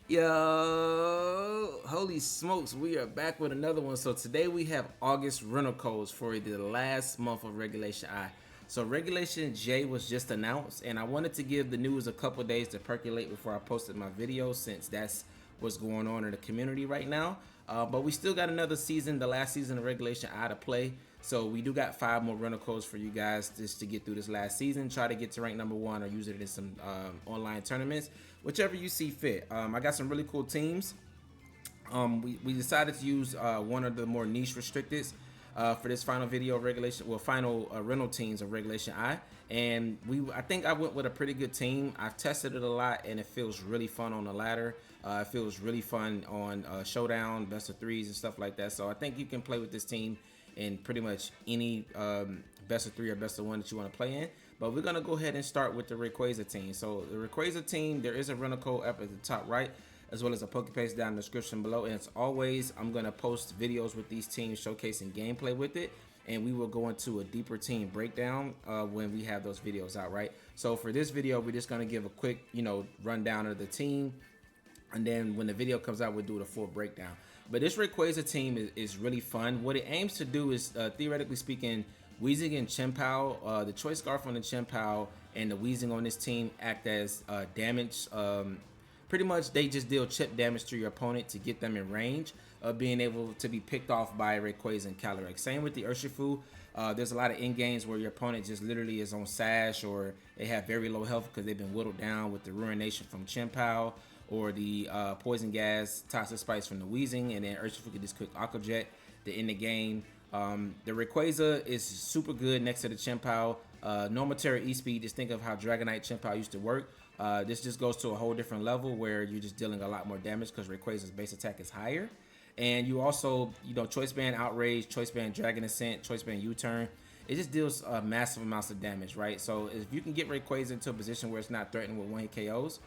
Yo, holy smokes, we are back with another one. So today we have August rental codes for the last month of Regulation I. So Regulation J was just announced, and I wanted to give the news a couple days to percolate before I posted my video, since that's what's going on in the community right now. But we still got another season, the last season of Regulation I to play. So we do got 5 more rental codes for you guys just to get through this last season. Try to get to rank number 1 or use it in some online tournaments, whichever you see fit. I got some really cool teams. We decided to use one of the more niche restricteds for this final video of regulation, well, final rental teams of Regulation I. And I think I went with a pretty good team. I've tested it a lot, and it feels really fun on the ladder. It feels really fun on showdown, best of threes, and stuff like that. So I think you can play with this team in pretty much any best of 3 or best of 1 that you want to play in. But we're gonna go ahead and start with the Rayquaza team. So the Rayquaza team, there is a rental code up at the top right, as well as a Pokepaste down in the description below. And as always, I'm gonna post videos with these teams showcasing gameplay with it, and we will go into a deeper team breakdown when we have those videos out, right? So for this video, we're just gonna give a quick, rundown of the team, and then when the video comes out, we'll do the full breakdown. But this Rayquaza team is really fun. What it aims to do is, theoretically speaking, Weezing and Chien-Pao, the Choice Scarf on the Chien-Pao and the Weezing on this team act as damage. Pretty much they just deal chip damage to your opponent to get them in range of being able to be picked off by Rayquaza and Calyrex. Same with the Urshifu. There's a lot of end games where your opponent just literally is on Sash, or they have very low health because they've been whittled down with the Ruination from Chien-Pao, or the Poison Gas, Toxic Spice from the Weezing, and then Urshifu can just quick Aqua Jet to end the game. The Rayquaza is super good next to the Chien-Pao. Normal Terra E-Speed, just think of how Dragonite Chien-Pao used to work. This just goes to a whole different level where you're just dealing a lot more damage because Rayquaza's base attack is higher. And you also, Choice Band Outrage, Choice Band Dragon Ascent, Choice Band U-Turn. It just deals massive amounts of damage, right? So if you can get Rayquaza into a position where it's not threatened with one-hit KOs,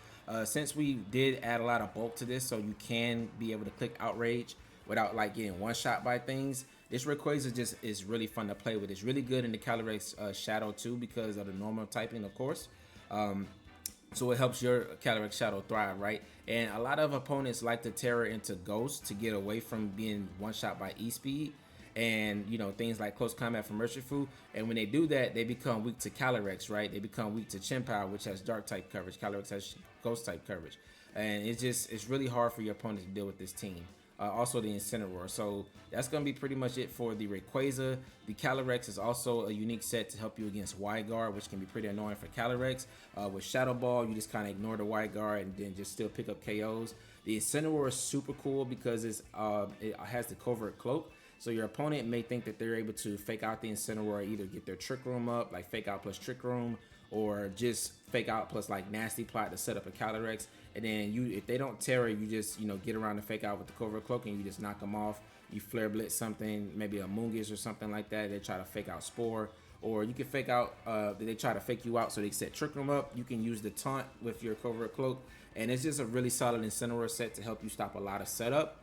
since we did add a lot of bulk to this, so you can be able to click Outrage without like getting one-shot by things, this Rayquaza just is really fun to play with. It's really good in the Calyrex Shadow too because of the normal typing, of course. So it helps your Calyrex Shadow thrive, right? And a lot of opponents like to Terra into Ghost to get away from being one-shot by E-Speed and, things like Close Combat from Urshifu. And when they do that, they become weak to Calyrex, right? They become weak to Chien-Pao, which has Dark type coverage. Calyrex has Ghost type coverage. And it's really hard for your opponent to deal with this team. Also the Incineroar. So that's going to be pretty much it for the Rayquaza. The Calyrex is also a unique set to help you against Wide Guard, which can be pretty annoying for Calyrex. With Shadow Ball, you just kind of ignore the Wide Guard and then just still pick up KOs. The Incineroar is super cool because it has the Covert Cloak. So your opponent may think that they're able to fake out the Incineroar, either get their Trick Room up, like Fake Out plus Trick Room, or just Fake Out plus like Nasty Plot to set up a Calyrex. And then if they don't Terra, you just get around the Fake Out with the Covert Cloak and you just knock them off. You Flare Blitz something, maybe a Moongus or something like that. They try to Fake Out Spore, or you can Fake Out. They try to fake you out so they set Trick Room up. You can use the Taunt with your Covert Cloak, and it's just a really solid Incineroar set to help you stop a lot of setup.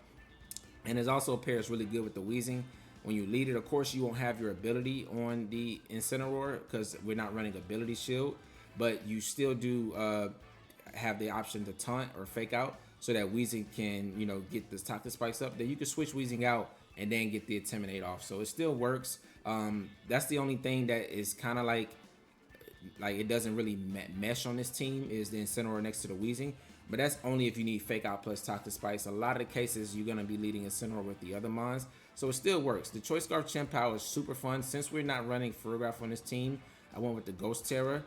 And it also pairs really good with the Weezing. When you lead it, of course, you won't have your ability on the Incineroar because we're not running Ability Shield, but you still do have the option to Taunt or Fake Out so that Weezing can, get this Toxic Spikes up. Then you can switch Weezing out and then get the Intimidate off. So it still works. That's the only thing that is kind of like it doesn't really mesh on this team is the Incineroar next to the Weezing. But that's only if you need Fake Out plus Toxic Spice. A lot of the cases, you're going to be leading Incineroar with the other mons. So it still works. The Choice Scarf Chien-Pao is super fun. Since we're not running Ferrograph on this team, I went with the Ghost Terra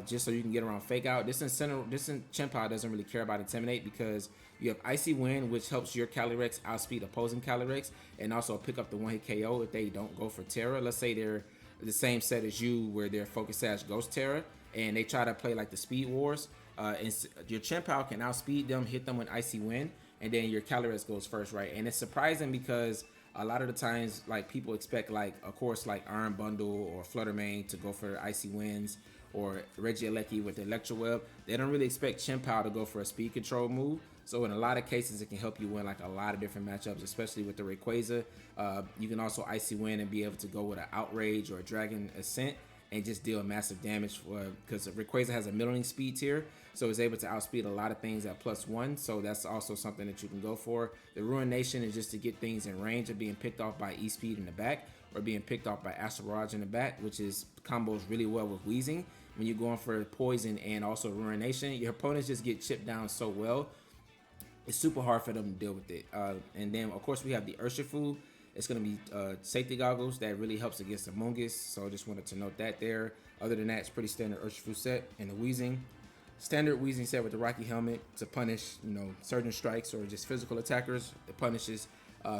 just so you can get around Fake Out. This Chien-Pao doesn't really care about Intimidate because you have Icy Wind, which helps your Calyrex outspeed opposing Calyrex and also pick up the one-hit KO if they don't go for Terra. Let's say they're the same set as you where they're Focus Sash Ghost Terra and they try to play like the Speed Wars. And your Chien-Pao can outspeed them, hit them with Icy Wind, and then your Calyrex goes first, right? And it's surprising because a lot of the times, like, people expect, like, of course, like Iron Bundle or Fluttermane to go for Icy Winds, or Regieleki with the Electro Web. They don't really expect Chien-Pao to go for a speed control move. So in a lot of cases, it can help you win like a lot of different matchups, especially with the Rayquaza. You can also Icy Wind and be able to go with an Outrage or a Dragon Ascent and just deal massive damage because Rayquaza has a middling speed tier, so it's able to outspeed a lot of things at +1. So that's also something that you can go for. The Ruination is just to get things in range of being picked off by E-Speed in the back or being picked off by Astral Barrage in the back, which is combos really well with Weezing. When you're going for Poison and also Ruination, your opponents just get chipped down so well. It's super hard for them to deal with it. And then, of course, we have the Urshifu. It's going to be safety goggles that really helps against Amoonguss. So I just wanted to note that there. Other than that, it's pretty standard Urshifu set. And the Weezing. Standard Weezing set with the Rocky Helmet to punish, surging strikes or just physical attackers. It punishes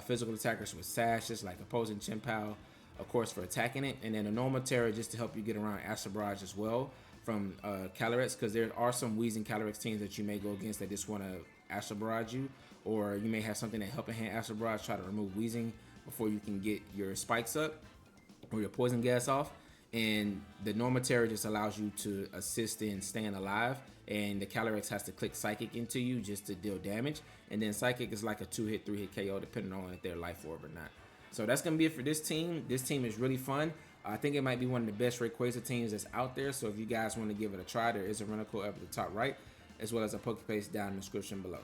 physical attackers with sashes like opposing Chien-Pao, of course, for attacking it. And then a normal Terra just to help you get around Astral Barrage as well from Calyrex, because there are some Weezing Calyrex teams that you may go against that just want to Astral Barrage you, or you may have something that helping hand Astral Barrage try to remove Weezing before you can get your spikes up or your poison gas off. And the normal Terra just allows you to assist in staying alive, and the Calyrex has to click Psychic into you just to deal damage, and then Psychic is like a 2-hit, 3-hit KO depending on if they're Life Orb or not. So that's going to be it for this team. This team is really fun. I think it might be one of the best Rayquaza teams that's out there, so if you guys want to give it a try, there is a rental code up at the top right, as well as a Pokepaste down in the description below.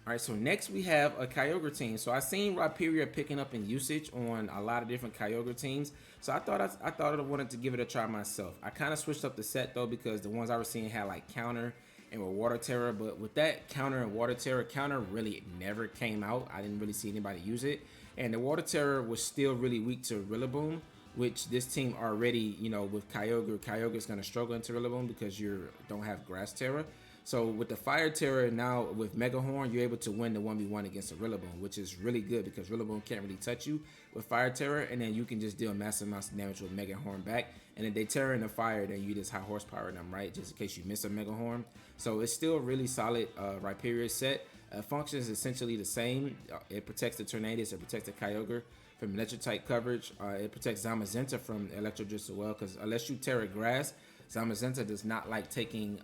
Alright, so next we have a Kyogre team. So I seen Rhyperior picking up in usage on a lot of different Kyogre teams. So I thought I wanted to give it a try myself. I kind of switched up the set though, because the ones I was seeing had like Counter and were Water Terror. But with that Counter and Water Terror, Counter really never came out. I didn't really see anybody use it. And the Water Terror was still really weak to Rillaboom, which this team already, with Kyogre, Kyogre's going to struggle into Rillaboom because you don't have Grass Terror. So with the Fire Terror now with Mega Horn, you're able to win the 1v1 against a Rillaboom, which is really good because Rillaboom can't really touch you with Fire Terror, and then you can just deal massive amounts of damage with Mega Horn back. And if they Terror in the fire, then you just high horsepower them, right? Just in case you miss a Mega Horn. So it's still really solid Rhyperior set. Functions essentially the same. It protects the Tornadus, it protects the Kyogre from electric type coverage. It protects Zamazenta from Electro Drift as well, because unless you Terra Grass, Zamazenta does not like taking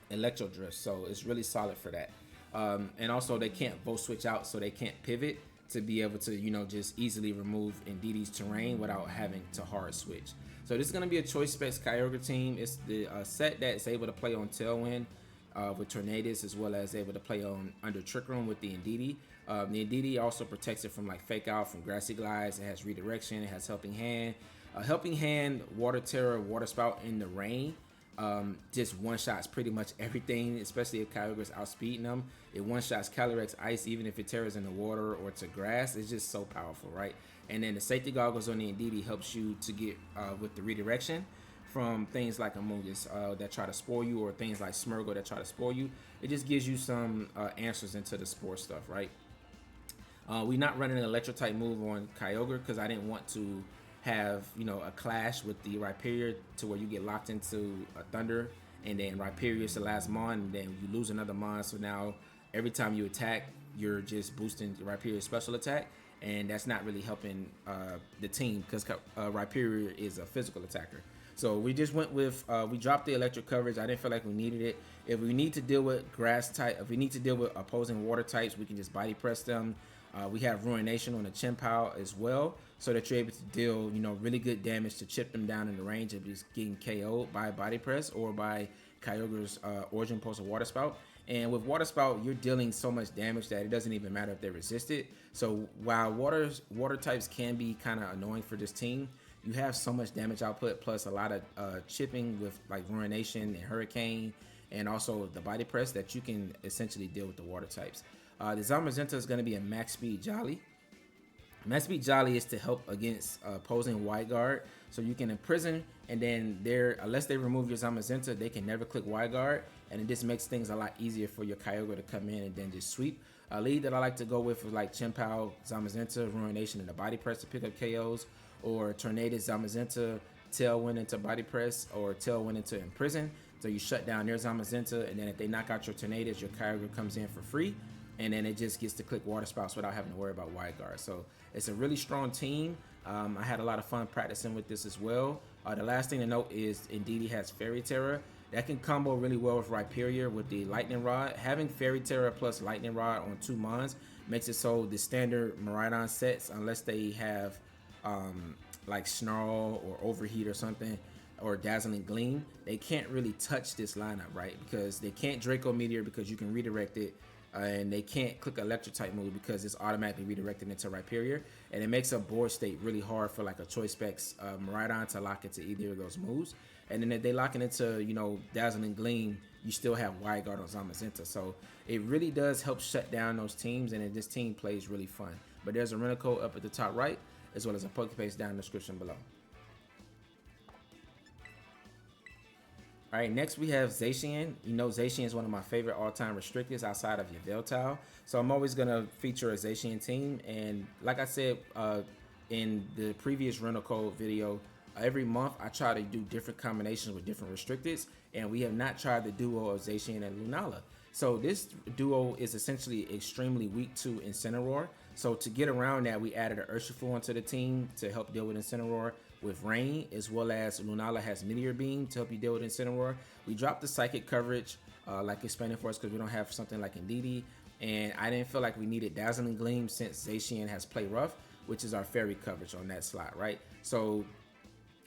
Electro Drift, so it's really solid for that. And also they can't Volt Switch out, so they can't pivot to be able to just easily remove Indeedee's terrain without having to hard switch. So this is going to be a Choice Specs Kyogre team. It's the set that's able to play on Tailwind with Tornadus, as well as able to play on under Trick Room with the Indeedee. The Indeedee also protects it from like Fake Out, from Grassy Glides. It has Redirection, it has Helping Hand. Helping Hand, Water Terror, Water Spout in the rain. Just one-shots pretty much everything, especially if Kyogre's outspeeding them. It one-shots Calyrex Ice, even if it Terras in the water or to grass. It's just so powerful, right? And then the Safety Goggles on the Indeedee helps you to get with the redirection from things like Amoonguss that try to spoil you, or things like Smeargle that try to spoil you. It just gives you some answers into the spore stuff, right? We're not running an Electro type move on Kyogre because I didn't want to have a clash with the Rhyperior to where you get locked into a Thunder, and then Rhyperior is the last Mon, and then you lose another Mon. So now every time you attack, you're just boosting Rhyperior's special attack, and that's not really helping the team because Rhyperior is a physical attacker. So we just went with we dropped the electric coverage. I didn't feel like we needed it. If we need to deal with grass type, if we need to deal with opposing water types, we can just body press them. We have Ruination on the Chien-Pao as well, so that you're able to deal, really good damage to chip them down in the range of just getting KO'd by Body Press or by Kyogre's Origin Pulse or Water Spout. And with Water Spout, you're dealing so much damage that it doesn't even matter if they resist it. So while water types can be kind of annoying for this team, you have so much damage output plus a lot of chipping with like Ruination and Hurricane, and also the Body Press, that you can essentially deal with the water types. The Zamazenta is going to be a Max Speed Jolly. Max Speed Jolly is to help against opposing Wide Guard. So you can imprison, and then unless they remove your Zamazenta, they can never click Wide Guard, and it just makes things a lot easier for your Kyogre to come in and then just sweep. A lead that I like to go with is like Chien-Pao, Zamazenta, Ruination, and the Body Press to pick up KOs, or Tornadus, Zamazenta, Tailwind into Body Press, or Tailwind into Imprison. So you shut down their Zamazenta, and then if they knock out your Tornadus, your Kyogre comes in for free. And then it just gets to click Water Spouts without having to worry about Wide Guard. So it's a really strong team. I had a lot of fun practicing with this as well. The last thing to note is Indeedee has Fairy Terror. That can combo really well with Rhyperior with the Lightning Rod. Having Fairy Terror plus Lightning Rod on 2 Mons makes it so the standard Maridon sets, unless they have like Snarl or Overheat or something, or Dazzling Gleam, they can't really touch this lineup, right? Because they can't Draco Meteor because you can redirect it, and they can't click Electric type move because it's automatically redirected into Rhyperior, and it makes a board state really hard for like a Choice Specs Maridon to lock into either of those moves. And then if they lock it into, you know, Dazzling Gleam, you still have Wide Guard on Zamazenta. So it really does help shut down those teams, and this team plays really fun. But there's a rental code up at the top right, as well as a Pokepaste down in the description below. All right, next we have Zashian. You know, Zashian is one of my favorite all-time restrictors outside of your Veltal. So I'm always going to feature a Zashian team. And like I said in the previous rental code video, every month I try to do different combinations with different restricteds. And we have not tried the duo of Zashian and Lunala. So this duo is essentially extremely weak to Incineroar. So to get around that, we added an Urshifu onto the team to help deal with Incineroar with Rain, as well as Lunala has Meteor Beam to help you deal with Incineroar. We dropped the Psychic coverage, like explaining for us, because we don't have something like Indeedee, and I didn't feel like we needed Dazzling Gleam since Zashian has Play Rough, which is our Fairy coverage on that slot, right? So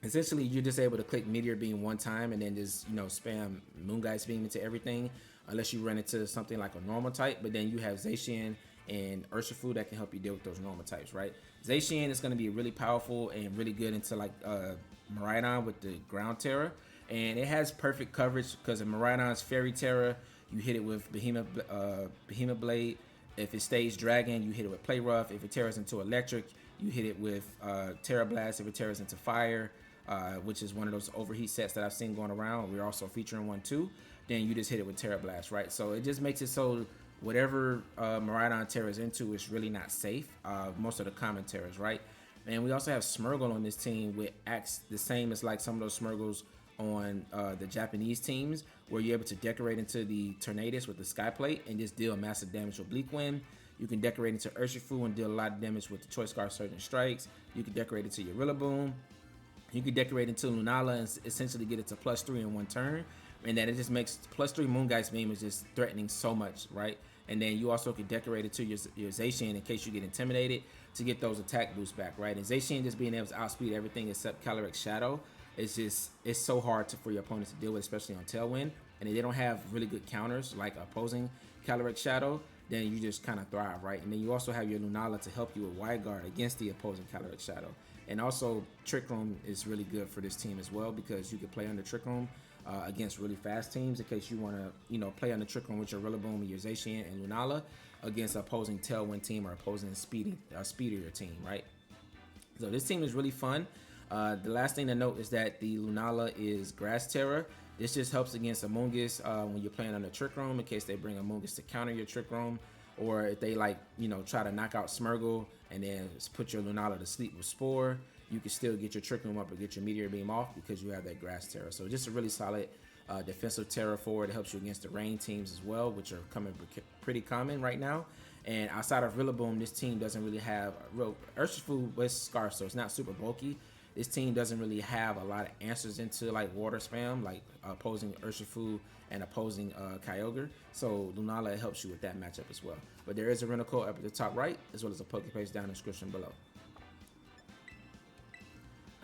essentially, you're just able to click Meteor Beam one time and then just, you know, spam Moongeist Beam into everything, unless you run into something like a normal type. But then you have Zashian and Urshifu that can help you deal with those normal types, right? Zashian is going to be really powerful and really good into like Maridon with the Ground Terror, and it has perfect coverage because in Maridon's Fairy Terror, you hit it with Behemoth Blade. If it stays Dragon, you hit it with Play Rough. If it tears into Electric, you hit it with Terra Blast. If it tears into Fire, which is one of those overheat sets that I've seen going around, we're also featuring one too, then you just hit it with Terra Blast, right? So it just makes it so whatever Maridon Terra's into is really not safe. Most of the common Terras, right? And we also have Smeargle on this team, which acts the same as like some of those Smeargles on the Japanese teams, where you're able to decorate into the Tornadus with the Sky Plate and just deal massive damage with Bleak Wind. You can decorate into Urshifu and deal a lot of damage with the Choice Scarf Surging Strikes. You can decorate into your Rillaboom. You can decorate into Lunala and essentially get it to +3 in one turn. And then it just makes +3 Moongeist Beam is just threatening so much, right? And then you also can decorate it to your Zashian in case you get intimidated to get those attack boosts back, right? And Zashian just being able to outspeed everything except Calyrex Shadow, it's so hard for your opponents to deal with, especially on Tailwind. And if they don't have really good counters like opposing Calyrex Shadow, then you just kind of thrive, right? And then you also have your Lunala to help you with Wide Guard against the opposing Calyrex Shadow. And also Trick Room is really good for this team as well, because you can play under Trick Room against really fast teams in case you want to, you know, play on the Trick Room with your Rillaboom, your Zashian, and Lunala against opposing Tailwind team or opposing speedier team, right? So this team is really fun. The last thing to note is that the Lunala is Grass Terror. This just helps against Amoonguss when you're playing on the Trick Room in case they bring Amoonguss to counter your Trick Room, or if they like, you know, try to knock out Smeargle and then put your Lunala to sleep with Spore, you can still get your Trick Room up or get your Meteor Beam off because you have that Grass Terror. So just a really solid defensive Terror forward. It helps you against the rain teams as well, which are coming pretty common right now. And outside of Rillaboom, this team doesn't really have Urshifu with Scarf, so it's not super bulky. This team doesn't really have a lot of answers into like water spam, like opposing Urshifu and opposing Kyogre. So Lunala helps you with that matchup as well. But there is a rental code up at the top right, as well as a Pokepaste down in the description below.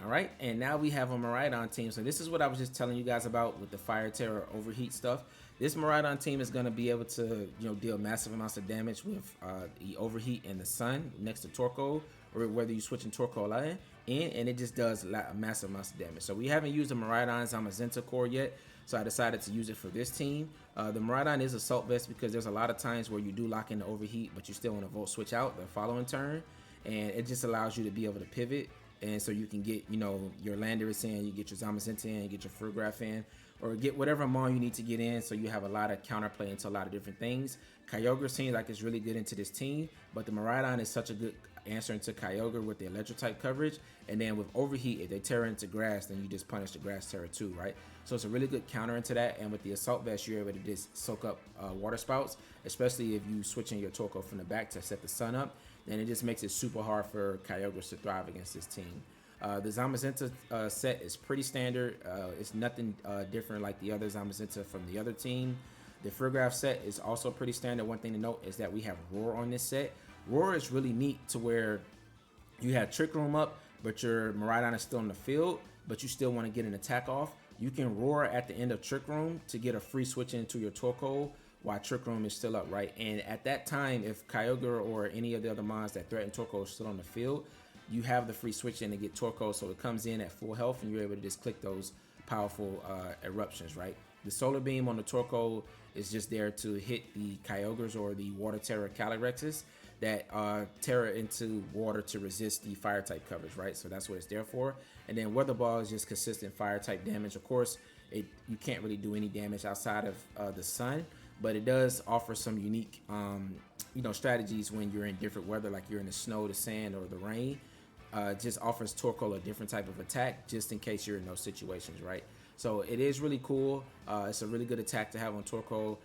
All right, and now we have a Maridon team. So this is what I was just telling you guys about with the Fire Terror overheat stuff. This Maridon team is going to be able to, you know, deal massive amounts of damage with the overheat and the sun next to Torkoal, or whether you switch in Torkoal in, and it just does massive amounts of damage. So we haven't used the Maridon Zamazenta core yet, so I decided to use it for this team. The Maridon is Assault Vest because there's a lot of times where you do lock in the overheat, but you still want to Volt Switch out the following turn, and it just allows you to be able to pivot. And so you can get, you know, your Landorus in, you get your Zamazenta in, you get your Frugraph in, or get whatever Mon you need to get in, so you have a lot of counterplay into a lot of different things. Kyogre seems like it's really good into this team, but the Maridon is such a good answer into Kyogre with the Electric type coverage. And then with Overheat, if they tear into Grass, then you just punish the Grass Terror too, right? So it's a really good counter into that. And with the Assault Vest, you're able to just soak up Water Spouts, especially if you switch in your Torkoal from the back to set the sun up. Then it just makes it super hard for Kyogre to thrive against this team. The Zamazenta set is pretty standard. It's nothing different like the other Zamazenta from the other team. The Frugraph set is also pretty standard. One thing to note is that we have Roar on this set. Roar is really neat to where you have Trick Room up, but your Maridon is still in the field, but you still want to get an attack off, you can roar at the end of Trick Room to get a free switch into your Torkoal while Trick Room is still up, right? And at that time, if Kyogre or any of the other mons that threaten Torkoal is still on the field, you have the free switch in to get Torkoal, so it comes in at full health and you're able to just click those powerful eruptions, right? The Solar Beam on the Torkoal is just there to hit the Kyogres or the Water Terra Calyrexes that Terra into water to resist the fire type coverage, right? So that's what it's there for. And then Weather Ball is just consistent fire type damage. Of course, you can't really do any damage outside of the sun, but it does offer some unique strategies when you're in different weather, like you're in the snow, the sand, or the rain. Just offers Torkoal a different type of attack just in case you're in those situations, right? So it is really cool. It's a really good attack to have on Torkoal.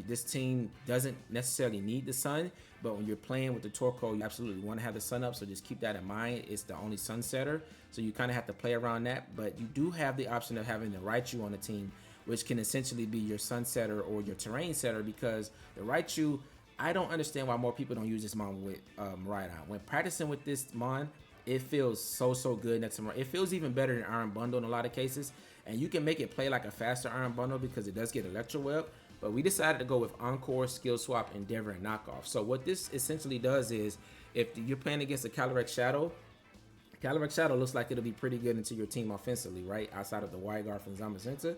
This team doesn't necessarily need the sun, but when you're playing with the Torkoal, you absolutely want to have the sun up, so just keep that in mind. It's the only sun setter, so you kind of have to play around that, but you do have the option of having the Raichu on the team, which can essentially be your sun setter or your terrain setter, because the Raichu, I don't understand why more people don't use this mon with Maridon. When practicing with this mon, it feels so good next to Maridon. It feels even better than Iron Bundle in a lot of cases, and you can make it play like a faster Iron Bundle because it does get Electro Web. But we decided to go with Encore, Skill Swap, Endeavor, and Knockoff. So what this essentially does is, if you're playing against a Calyrex Shadow looks like it'll be pretty good into your team offensively, right? Outside of the Wygarth and Zamazenta.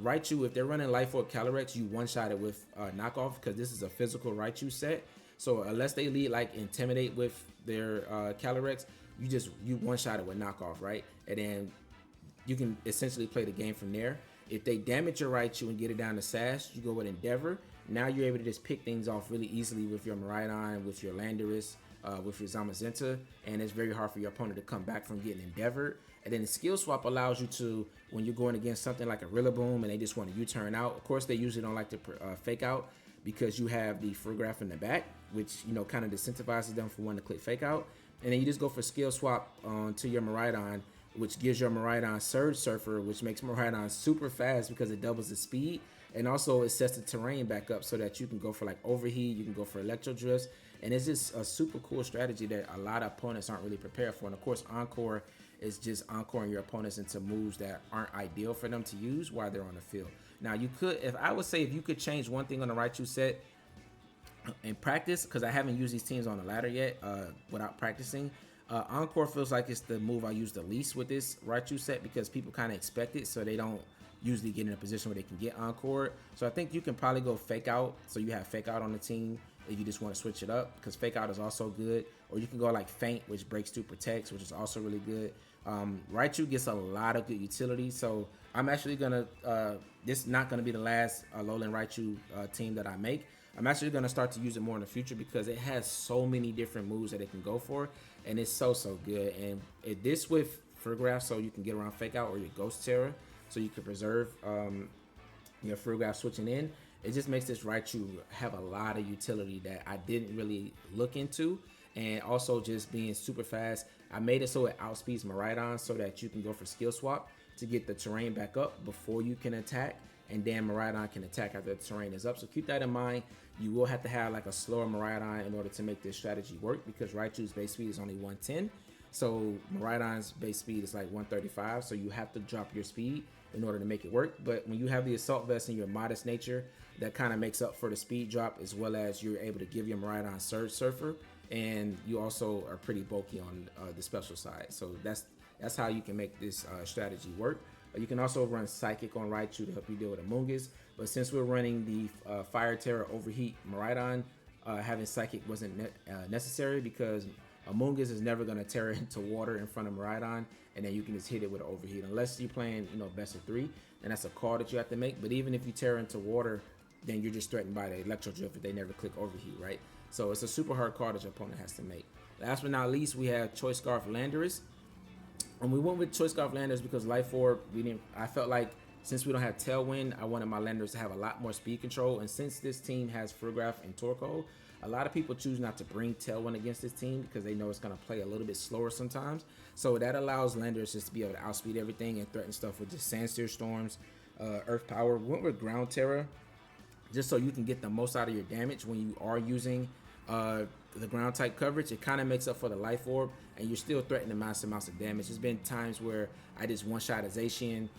Raichu, if they're running Life Orb Calyrex, you one-shot it with Knockoff, because this is a physical Raichu set. So unless they lead like Intimidate with their Calyrex, you one-shot it with Knockoff, right? And then you can essentially play the game from there. If they damage your Raichu and get it down to Sash, you go with Endeavor. Now you're able to just pick things off really easily with your Maridon, with your Landorus, with your Zamazenta, and it's very hard for your opponent to come back from getting Endeavored. And then the Skill Swap allows you to, when you're going against something like a Rillaboom and they just want to U-turn out, of course they usually don't like to fake out because you have the Frograph in the back, which kind of disincentivizes them from wanting to click fake out. And then you just go for Skill Swap to your Maridon, which gives your Maridon Surge Surfer, which makes Maridon super fast because it doubles the speed. And also it sets the terrain back up so that you can go for like Overheat, you can go for Electro Drifts. And it's just a super cool strategy that a lot of opponents aren't really prepared for. And of course, Encore is just encoring your opponents into moves that aren't ideal for them to use while they're on the field. Now you could, if you could change one thing on the Raichu set in practice, because I haven't used these teams on the ladder yet without practicing, Encore feels like it's the move I use the least with this Raichu set, because people kind of expect it, so they don't usually get in a position where they can get Encore. So I think you can probably go Fake Out, so you have Fake Out on the team if you just want to switch it up, because Fake Out is also good. Or you can go like Faint, which breaks through Protects, which is also really good. Raichu gets a lot of good utility, so I'm actually gonna this is not gonna be the last Alolan Raichu team that I make. I'm actually gonna start to use it more in the future because it has so many different moves that it can go for, and it's so good. And this with Frograph, so you can get around Fake Out, or your Ghost Terror, so you can preserve your Frograph switching in. It just makes this Raichu have a lot of utility that I didn't really look into. And also just being super fast. I made it so it outspeeds Maridon so that you can go for Skill Swap to get the terrain back up before you can attack, and then Maridon can attack after the terrain is up. So keep that in mind. You will have to have like a slower Maridon in order to make this strategy work, because Raichu's base speed is only 110. So Maridon's base speed is like 135, so you have to drop your speed in order to make it work. But when you have the Assault Vest and your modest nature, that kind of makes up for the speed drop, as well as you're able to give your Maridon Surge Surfer, and you also are pretty bulky on the special side. So that's how you can make this strategy work. You can also run Psychic on Raichu to help you deal with Amoonguss, but since we're running the Fire Terror Overheat Maridon, having Psychic wasn't necessary, because Amoonguss is never going to tear into water in front of Maridon, and then you can just hit it with an Overheat, unless you're playing best of 3, and that's a call that you have to make. But even if you tear into water, then you're just threatened by the Electro Drift if they never click Overheat, right? So it's a super hard call that your opponent has to make. Last but not least, we have Choice Scarf Landorus. And we went with Choice Scarf Landorus because Life Orb, I felt like since we don't have Tailwind, I wanted my Landorus to have a lot more speed control. And since this team has Frograph and Torkoal, a lot of people choose not to bring Tailwind against this team because they know it's going to play a little bit slower sometimes. So that allows Landorus just to be able to outspeed everything and threaten stuff with just Sandsteer Storms, Earth Power. We went with Ground Terror just so you can get the most out of your damage when you are using the ground type coverage, it kind of makes up for the life orb, and you're still threatening massive amounts of damage. There's been times where I just one-shot a Zashian,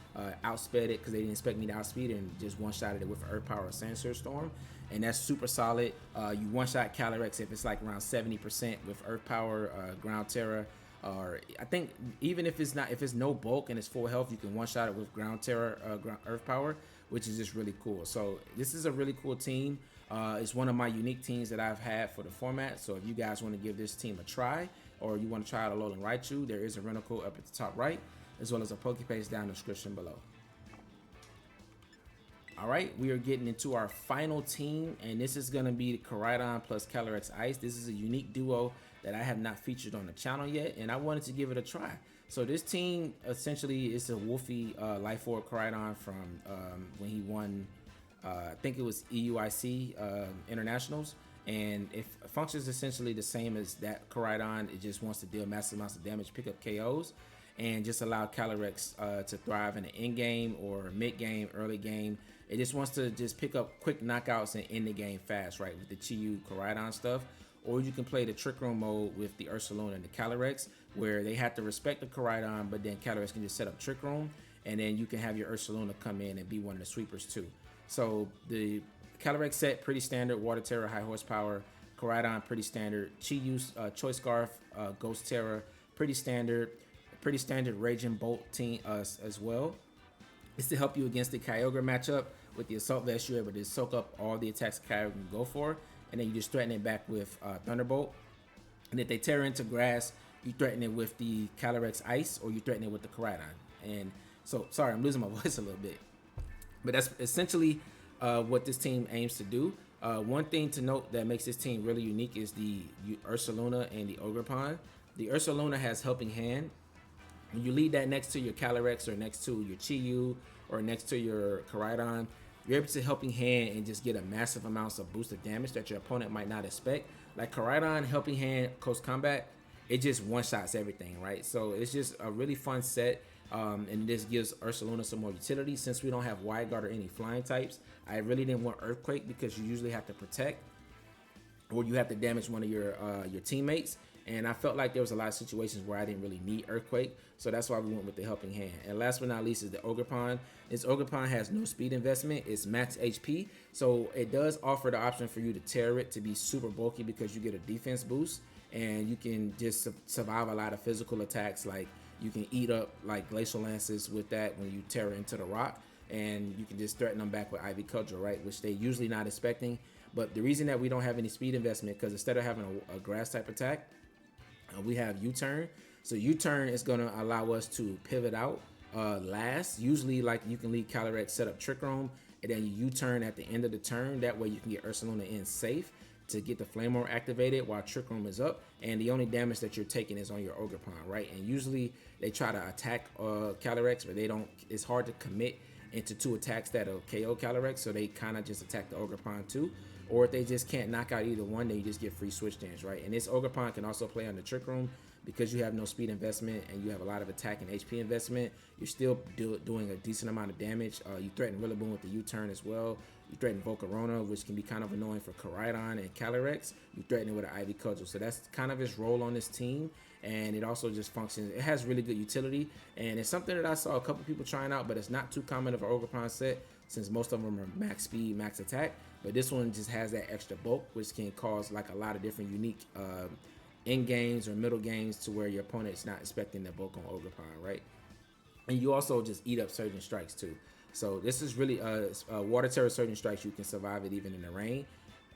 outsped it because they didn't expect me to outspeed it, and just one-shotted it with Earth Power or Sandsphere Storm, and that's super solid. You one-shot Calyrex if it's like around 70% with Earth Power, Ground Terra, or I think even if it's no bulk and it's full health, you can one-shot it with Ground Terra, Earth Power, which is just really cool. So this is a really cool team. It's one of my unique teams that I've had for the format. So if you guys want to give this team a try, or you want to try out a Alolan Raichu, there is a rental code up at the top right, as well as a Pokepaste down in the description below. All right, we are getting into our final team, and this is going to be the Maridon plus Calyrex Ice. This is a unique duo that I have not featured on the channel yet, and I wanted to give it a try. So this team essentially is a Wolfie Life Orb Maridon from when he won, I think it was EUIC Internationals, and it functions essentially the same as that Maridon. It just wants to deal massive amounts of damage, pick up KOs, and just allow Calyrex to thrive in the end game or mid game, early game. It just wants to just pick up quick knockouts and end the game fast, right, with the Chi-Yu Maridon stuff. Or you can play the Trick Room mode with the Ursaluna and the Calyrex, where they have to respect the Maridon, but then Calyrex can just set up Trick Room, and then you can have your Ursaluna come in and be one of the sweepers too. So the Calyrex set, pretty standard, Water Terra, high horsepower. Maridon, pretty standard. Chi-Yu, Choice Scarf, Ghost Terra, pretty standard. Pretty standard Raging Bolt team as well. It's to help you against the Kyogre matchup. With the Assault Vest, you're able to soak up all the attacks Kyogre can go for, and then you just threaten it back with Thunderbolt. And if they tear into grass, you threaten it with the Calyrex Ice, or you threaten it with the Maridon. And so, sorry, I'm losing my voice a little bit. But that's essentially what this team aims to do. One thing to note that makes this team really unique is the Ursaluna and the Ogerpon. The Ursaluna has Helping Hand. When you lead that next to your Calyrex or next to your Chi-Yu or next to your Maridon, you're able to Helping Hand and just get a massive amounts of boosted damage that your opponent might not expect. Like Maridon, Helping Hand, Close Combat, it just one-shots everything, right? So it's just a really fun set, and this gives Ursaluna some more utility. Since we don't have Wide Guard or any flying types, I really didn't want Earthquake because you usually have to protect, or you have to damage one of your teammates. And I felt like there was a lot of situations where I didn't really need Earthquake, so that's why we went with the Helping Hand. And last but not least is the Ogerpon. This Ogerpon has no speed investment. It's max HP, so it does offer the option for you to tear it to be super bulky because you get a defense boost, and you can just survive a lot of physical attacks. Like you can eat up like Glacial Lances with that when you tear into the rock, and you can just threaten them back with Ivy Cudgel, right? Which they usually not expecting. But the reason that we don't have any speed investment, because instead of having a grass type attack, we have U-turn. So U-turn is going to allow us to pivot out last. Usually, like, you can lead Calyrex, set up Trick Room, and then you U-turn at the end of the turn. That way you can get Ursaluna in safe to get the Flame Roar activated while Trick Room is up. And the only damage that you're taking is on your Ogerpon, right? And usually they try to attack Calyrex, but they don't. It's hard to commit into two attacks that'll KO Calyrex, so they kind of just attack the Ogerpon too. Or if they just can't knock out either one, then you just get free switch dance, right? And this Ogerpon can also play on the Trick Room because you have no speed investment and you have a lot of attack and HP investment. You're still doing a decent amount of damage. You threaten Rillaboom with the U-turn as well. You threaten Volcarona, which can be kind of annoying for Maridon and Calyrex. You threaten it with an Ivy Cudgel. So that's kind of its role on this team. And it also just functions. It has really good utility. And it's something that I saw a couple people trying out, but it's not too common of an Ogerpon set since most of them are max speed, max attack. But this one just has that extra bulk, which can cause like a lot of different unique end games or middle games to where your opponent's not expecting the bulk on Ogerpon, right? And you also just eat up Surging Strikes too. So this is really Water Terra Surging Strikes. You can survive it even in the rain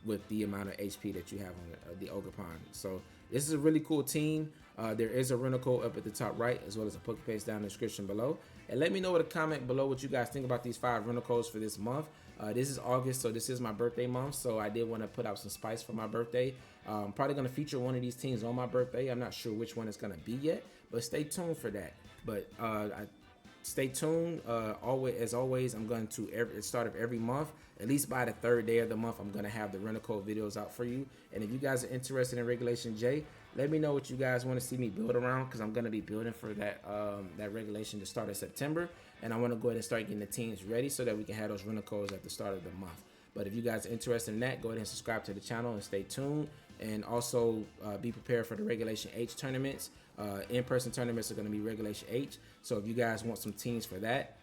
with the amount of HP that you have on the Ogerpon. So this is a really cool team. There is a rental code up at the top right, as well as a Pokepaste down in the description below. And let me know in a comment below what you guys think about these 5 rental codes for this month. This is August, so this is my birthday month, so I did want to put out some spice for my birthday. I'm probably going to feature one of these teams on my birthday. I'm not sure which one it's going to be yet, but stay tuned for that. But stay tuned. As always, I'm going to at the start of every month, at least by the 3rd day of the month, I'm going to have the rental code videos out for you. And if you guys are interested in Regulation J, let me know what you guys want to see me build around, because I'm going to be building for that that regulation to start in September. And I want to go ahead and start getting the teams ready so that we can have those rental codes at the start of the month. But if you guys are interested in that, go ahead and subscribe to the channel and stay tuned. and also be prepared for the Regulation H tournaments. In-person tournaments are going to be Regulation H, so if you guys want some teams for that,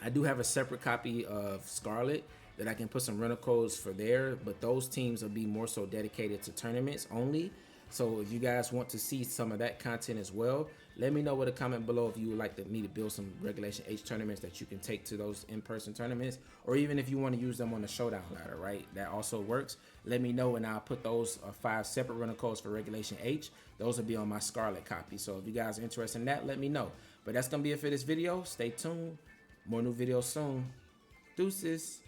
I do have a separate copy of Scarlet that I can put some rental codes for there, but those teams will be more so dedicated to tournaments only. So if you guys want to see some of that content as well, let me know with a comment below if you would like me to build some Regulation H tournaments that you can take to those in-person tournaments, or even if you want to use them on the showdown ladder, right? That also works. Let me know and I'll put those 5 separate rental codes for Regulation H. Those will be on my Scarlet copy. So if you guys are interested in that, let me know. But that's going to be it for this video. Stay tuned. More new videos soon. Deuces.